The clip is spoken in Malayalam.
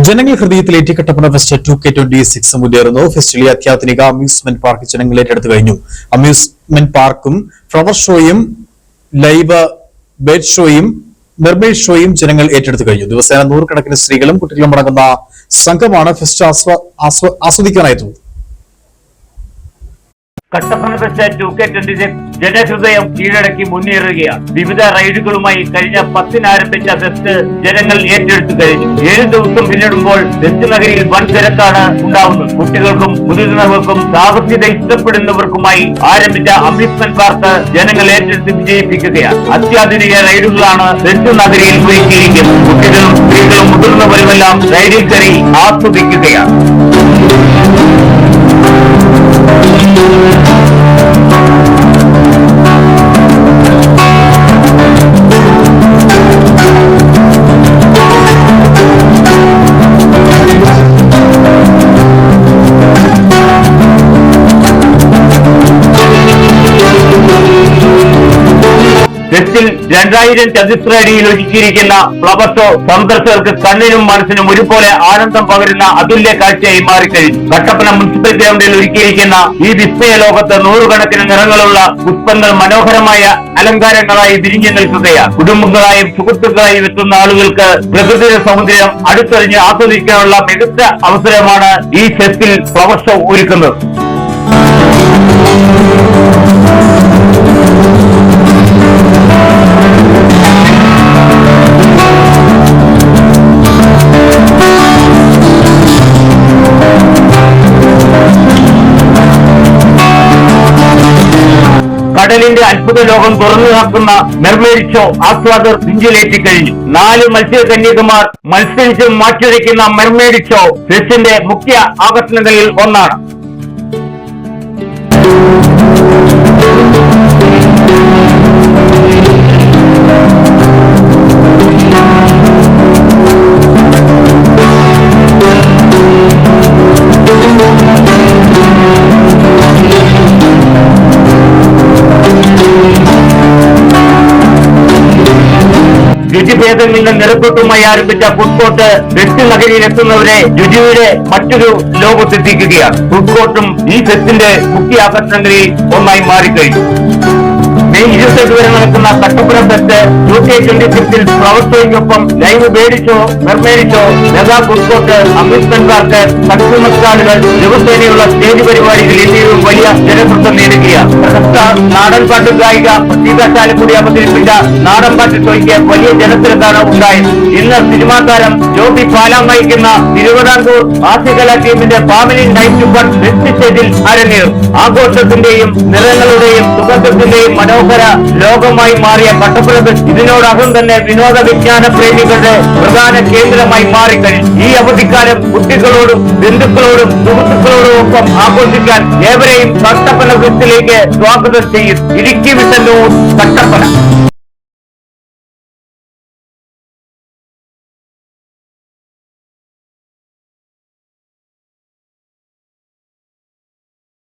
ജനങ്ങൾ ഹൃദയത്തിലേറ്റി കട്ടപ്പന ഫെസ്റ്റ് 2K26 മുന്നേറുന്നു. ഫെസ്റ്റിലെ അത്യാധുനിക അമ്യൂസ്മെന്റ് പാർക്ക് ജനങ്ങൾ ഏറ്റെടുത്തു കഴിഞ്ഞു. അമ്യൂസ്മെന്റ് പാർക്കും ഫ്ലവർ ഷോയും ലൈവ് ബേഡ് ഷോയും മെർമെയ്ഡ് ഷോയും ജനങ്ങൾ ഏറ്റെടുത്തു കഴിഞ്ഞു. ദിവസേന നൂറുകണക്കിന് സ്ത്രീകളും കുട്ടികളും അടങ്ങുന്ന സംഘമാണ് ഫെസ്റ്റ് ആസ്വദിക്കാനായെത്തുന്നത്. കട്ടപ്പന ഫെസ്റ്റ് 2K26 ജനഹൃദയം കീഴടക്കി മുന്നേറുകയാണ്. വിവിധ റൈഡുകളുമായി കഴിഞ്ഞ 10-ന് ആരംഭിച്ച ഫെസ്റ്റ് ജനങ്ങൾ ഏറ്റെടുത്തു കഴിഞ്ഞു. 7 ദിവസം പിന്നിടുമ്പോൾ ഫെസ്റ്റ് നഗരിയിൽ വൻ തിരക്കാണ് ഉണ്ടാവുന്നത്. കുട്ടികൾക്കും മുതിർന്നവർക്കും സാഹസികത ഇഷ്ടപ്പെടുന്നവർക്കുമായി ആരംഭിച്ച അമ്യൂസ്മെന്റ് പാർക്ക് ജനങ്ങൾ ഏറ്റെടുത്ത് വിജയിപ്പിക്കുകയാണ്. അത്യാധുനിക റൈഡുകളാണ് ഫെസ്റ്റ് നഗരിയിൽ ഒരുക്കിയിരിക്കുന്നത്. കുട്ടികളും സ്ത്രീകളും മുതിർന്നവരുമെല്ലാം റൈഡിൽ കയറി ആസ്വദിക്കുകയാണ്. ഫെസ്റ്റിൽ 2000 ചതുശ്ര അടിയിൽ ഒരുക്കിയിരിക്കുന്ന ഫ്ലവർ ഷോ സന്ദർശകർക്ക് കണ്ണിനും മനസ്സിനും ഒരുപോലെ ആനന്ദം പകരുന്ന അതുല്യ കാഴ്ചയായി മാറിക്കഴിഞ്ഞു. കട്ടപ്പന മുനിസിപ്പൽ ഗ്രൗണ്ടിൽ ഒരുക്കിയിരിക്കുന്ന ഈ വിസ്മയ ലോകത്ത് നൂറുകണക്കിന് നിറങ്ങളുള്ള പുഷ്പങ്ങൾ മനോഹരമായ അലങ്കാരങ്ങളായി വിരിഞ്ഞു നിൽക്കുകയാണ്. കുടുംബങ്ങളായും സുഹൃത്തുക്കളായും എത്തുന്ന ആളുകൾക്ക് പ്രകൃതിയുടെ സൗന്ദര്യം അടുത്തറിഞ്ഞ് ആസ്വദിക്കാനുള്ള മികച്ച അവസരമാണ് ഈ ഫെസ്റ്റിൽ ഫ്ലവർ ഷോ ഒരുക്കുന്നത്. കടലിന്റെ അത്ഭുത ലോകം തുറന്നു കാക്കുന്ന മെർമെയ്ഡ് ഷോ ആസ്വാദകർ നെഞ്ചിലേറ്റി കഴിഞ്ഞു. 4 മത്സ്യകന്യകമാർ മത്സരിച്ച് മാറ്റുരയ്ക്കുന്ന മെർമെയ്ഡ് ഷോ ഫെസ്റ്റിന്റെ മുഖ്യ ആകർഷണങ്ങളിൽ ഒന്നാണ്. രുചിഭേദങ്ങളുടെ നിറക്കൂട്ടുമായി ആരംഭിച്ച ഫുഡ് കോർട്ട് ഫെസ്റ്റ് നഗരിയിൽ എത്തുന്നവരെ രുചിയുടെ മറ്റൊരു ലോകത്തെത്തിക്കുകയാണ്. ഫുഡ് കോർട്ടും ഈ ഫെസ്റ്റിന്റെ മുഖ്യ ആകർഷണങ്ങളിൽ ഒന്നായി മാറിക്കഴിഞ്ഞു. മെയ് 28 വരെ നടക്കുന്ന കട്ടപ്പന ഫെസ്റ്റ് 2K26 ഫ്ലവർ ഷോയ്ക്കൊപ്പം live bird show, mermaid show, mega food court, amusement park, consumer സ്റ്റാളുകൾ, ദിവസേനയുള്ള സ്റ്റേജ് പരിപാടികൾ എന്നിവയും വലിയ ജനശ്രദ്ധ നേടുകയാണ്. പ്രശസ്ത നാടൻ പാട്ട് ഗായിക പ്രതീക ചാലക്കുടി അവതരിപ്പിച്ച നാടൻ പാട്ട് ഷോയ്ക്ക് വലിയ ജനത്തിരക്കാണ് ഉണ്ടായത്. ഇന്ന് സിനിമാ താരം ജോബി പാലാം നയിക്കുന്ന തിരുവിതാംകൂർ ഹാസ്യകലാ ടീമിന്റെ ഫാമിലി നൈറ്റ് ഫൺ ഫെസ്റ്റ് സ്റ്റേജിൽ അരങ്ങേറും. ആഘോഷത്തിന്റെയും നിറങ്ങളുടെയും സുഗന്ധത്തിന്റെയും മനോഹര ലോകമായി മാറിയ കട്ടപ്പന ഫെസ്റ്റ് ഇതിനോടകം തന്നെ വിനോദ വിജ്ഞാന പ്രേമികളുടെ പ്രധാന കേന്ദ്രമായി മാറിക്കഴിഞ്ഞു. ഈ അവധിക്കാലം കുട്ടികളോടും ബന്ധുക്കളോടും സുഹൃത്തുക്കളോടും ഒപ്പം ആഘോഷിക്കാൻ ഏവരെയും കട്ടപ്പന ഫെസ്റ്റിലേക്ക് സ്വാഗതം ചെയ്യും. ഇടുക്കി വിട്ടന്നൂർ, കട്ടപ്പന.